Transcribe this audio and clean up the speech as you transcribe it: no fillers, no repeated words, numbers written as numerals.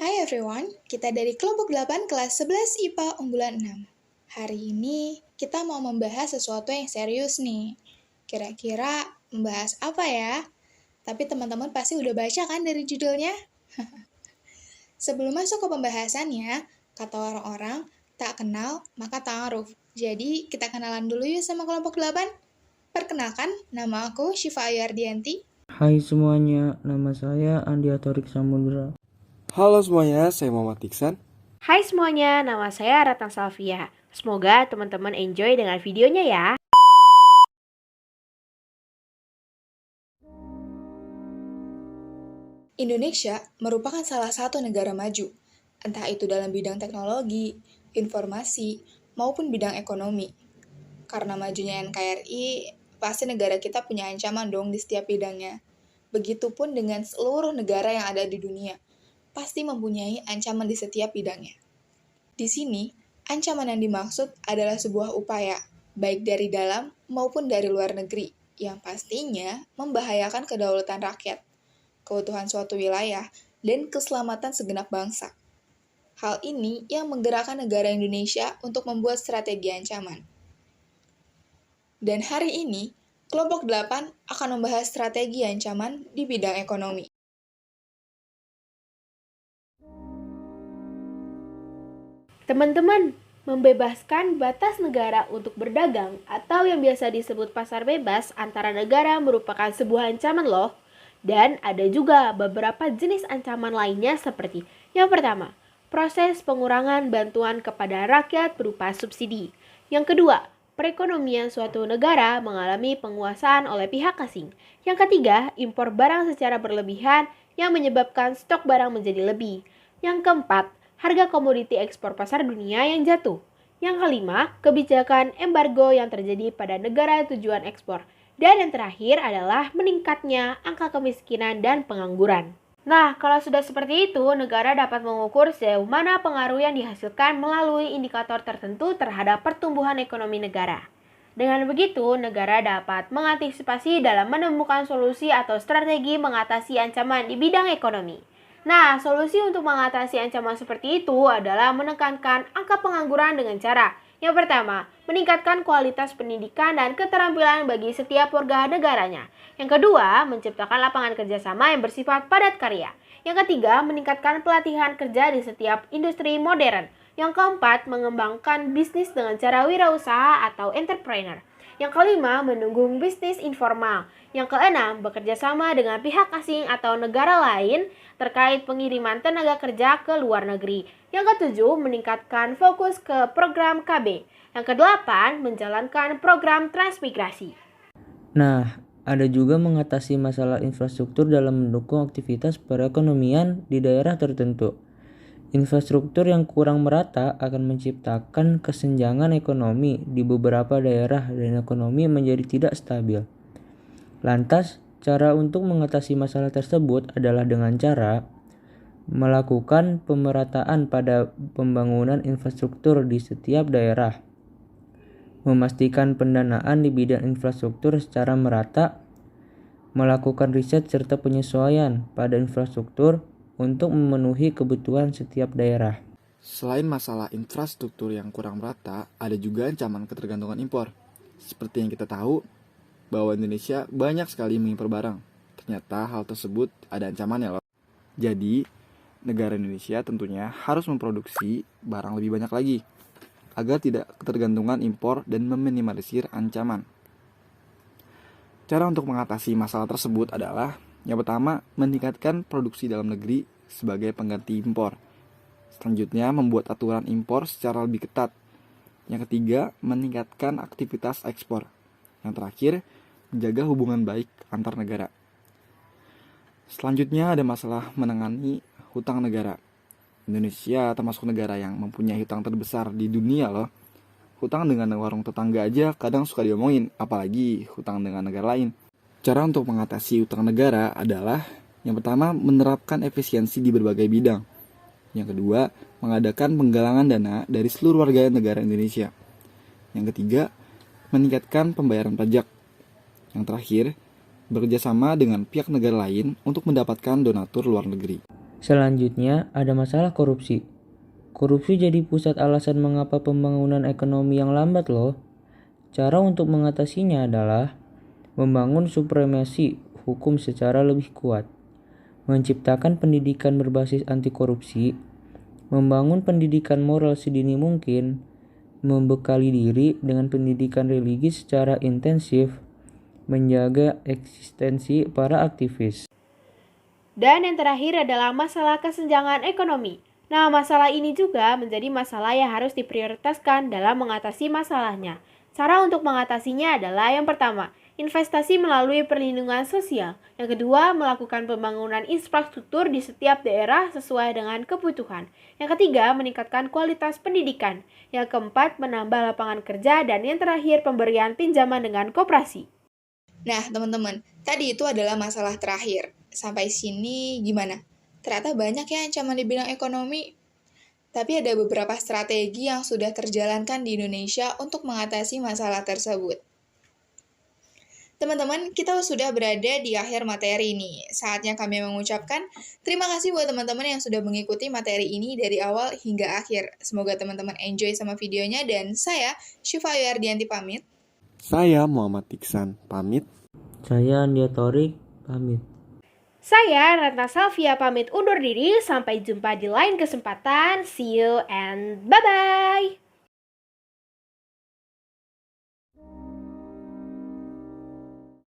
Hai everyone, kita dari kelompok 8 kelas 11 IPA unggulan 6. Hari ini kita mau membahas sesuatu yang serius nih. Kira-kira membahas apa ya? Tapi teman-teman pasti udah baca kan dari judulnya? Sebelum masuk ke pembahasannya, kata orang-orang, tak kenal maka ta'aruf. Jadi kita kenalan dulu yuk sama kelompok 8. Perkenalkan, nama aku Syifa Ayu Ardianti. Hai semuanya, nama saya Andi Atorik Samudra. Halo semuanya, saya Muhammad Iksan. Hai semuanya, nama saya Ratna Salvia. Semoga teman-teman enjoy dengan videonya ya. Indonesia merupakan salah satu negara maju, entah itu dalam bidang teknologi, informasi, maupun bidang ekonomi. Karena majunya NKRI, pasti negara kita punya ancaman dong di setiap bidangnya. Begitupun dengan seluruh negara yang ada di dunia, pasti mempunyai ancaman di setiap bidangnya. Di sini, ancaman yang dimaksud adalah sebuah upaya, baik dari dalam maupun dari luar negeri, yang pastinya membahayakan kedaulatan rakyat, keutuhan suatu wilayah, dan keselamatan segenap bangsa. Hal ini yang menggerakkan negara Indonesia untuk membuat strategi ancaman. Dan hari ini, kelompok 8 akan membahas strategi ancaman di bidang ekonomi. Teman-teman, membebaskan batas negara untuk berdagang atau yang biasa disebut pasar bebas antara negara merupakan sebuah ancaman loh. Dan ada juga beberapa jenis ancaman lainnya seperti yang pertama, proses pengurangan bantuan kepada rakyat berupa subsidi. Yang kedua, perekonomian suatu negara mengalami penguasaan oleh pihak asing. Yang ketiga, impor barang secara berlebihan yang menyebabkan stok barang menjadi lebih. Yang keempat, harga komoditi ekspor pasar dunia yang jatuh. Yang kelima, kebijakan embargo yang terjadi pada negara tujuan ekspor. Dan yang terakhir adalah meningkatnya angka kemiskinan dan pengangguran. Nah, kalau sudah seperti itu, negara dapat mengukur sejauh mana pengaruh yang dihasilkan melalui indikator tertentu terhadap pertumbuhan ekonomi negara. Dengan begitu, negara dapat mengantisipasi dalam menemukan solusi atau strategi mengatasi ancaman di bidang ekonomi. Nah, solusi untuk mengatasi ancaman seperti itu adalah menekankan angka pengangguran dengan cara yang pertama, meningkatkan kualitas pendidikan dan keterampilan bagi setiap warga negaranya. Yang kedua, menciptakan lapangan kerjasama yang bersifat padat karya. Yang ketiga, meningkatkan pelatihan kerja di setiap industri modern. Yang keempat, mengembangkan bisnis dengan cara wirausaha atau entrepreneur. Yang kelima, mendukung bisnis informal. Yang keenam, bekerja sama dengan pihak asing atau negara lain terkait pengiriman tenaga kerja ke luar negeri. Yang ketujuh, meningkatkan fokus ke program KB. Yang kedelapan, menjalankan program transmigrasi. Nah, ada juga mengatasi masalah infrastruktur dalam mendukung aktivitas perekonomian di daerah tertentu. Infrastruktur yang kurang merata akan menciptakan kesenjangan ekonomi di beberapa daerah dan ekonomi menjadi tidak stabil. Lantas, cara untuk mengatasi masalah tersebut adalah dengan cara melakukan pemerataan pada pembangunan infrastruktur di setiap daerah, memastikan pendanaan di bidang infrastruktur secara merata, melakukan riset serta penyesuaian pada infrastruktur untuk memenuhi kebutuhan setiap daerah. Selain masalah infrastruktur yang kurang merata, ada juga ancaman ketergantungan impor. Seperti yang kita tahu, bahwa Indonesia banyak sekali mengimpor barang. Ternyata hal tersebut ada ancamannya loh. Jadi, negara Indonesia tentunya harus memproduksi barang lebih banyak lagi, agar tidak ketergantungan impor dan meminimalisir ancaman. Cara untuk mengatasi masalah tersebut adalah yang pertama, meningkatkan produksi dalam negeri sebagai pengganti impor. Selanjutnya, membuat aturan impor secara lebih ketat. Yang ketiga, meningkatkan aktivitas ekspor. Yang terakhir, menjaga hubungan baik antar negara. Selanjutnya ada masalah menangani hutang negara. Indonesia termasuk negara yang mempunyai hutang terbesar di dunia loh. Hutang dengan warung tetangga aja kadang suka diomongin, apalagi hutang dengan negara lain. Cara untuk mengatasi hutang negara adalah yang pertama, menerapkan efisiensi di berbagai bidang. Yang kedua, mengadakan penggalangan dana dari seluruh warga negara Indonesia. Yang ketiga, meningkatkan pembayaran pajak. Yang terakhir, bekerja sama dengan pihak negara lain untuk mendapatkan donatur luar negeri. Selanjutnya, ada masalah korupsi. Korupsi jadi pusat alasan mengapa pembangunan ekonomi yang lambat loh. Cara untuk mengatasinya adalah membangun supremasi hukum secara lebih kuat, menciptakan pendidikan berbasis anti korupsi, membangun pendidikan moral sedini mungkin, membekali diri dengan pendidikan religi secara intensif, menjaga eksistensi para aktivis. Dan yang terakhir adalah masalah kesenjangan ekonomi. Nah, masalah ini juga menjadi masalah yang harus diprioritaskan dalam mengatasi masalahnya. Cara untuk mengatasinya adalah yang pertama, investasi melalui perlindungan sosial. Yang kedua, melakukan pembangunan infrastruktur di setiap daerah sesuai dengan kebutuhan. Yang ketiga, meningkatkan kualitas pendidikan. Yang keempat, menambah lapangan kerja. Dan yang terakhir, pemberian pinjaman dengan koperasi. Nah, teman-teman, tadi itu adalah masalah terakhir. Sampai sini gimana? Ternyata banyak ya ancaman di bidang ekonomi. Tapi ada beberapa strategi yang sudah terjalankan di Indonesia untuk mengatasi masalah tersebut. Teman-teman, kita sudah berada di akhir materi ini. Saatnya kami mengucapkan terima kasih buat teman-teman yang sudah mengikuti materi ini dari awal hingga akhir. Semoga teman-teman enjoy sama videonya dan saya, Syifa Yardianti pamit. Saya Muhammad Iksan pamit. Saya Andia Torik, pamit. Saya Ratna Salvia pamit undur diri. Sampai jumpa di lain kesempatan. See you and bye-bye.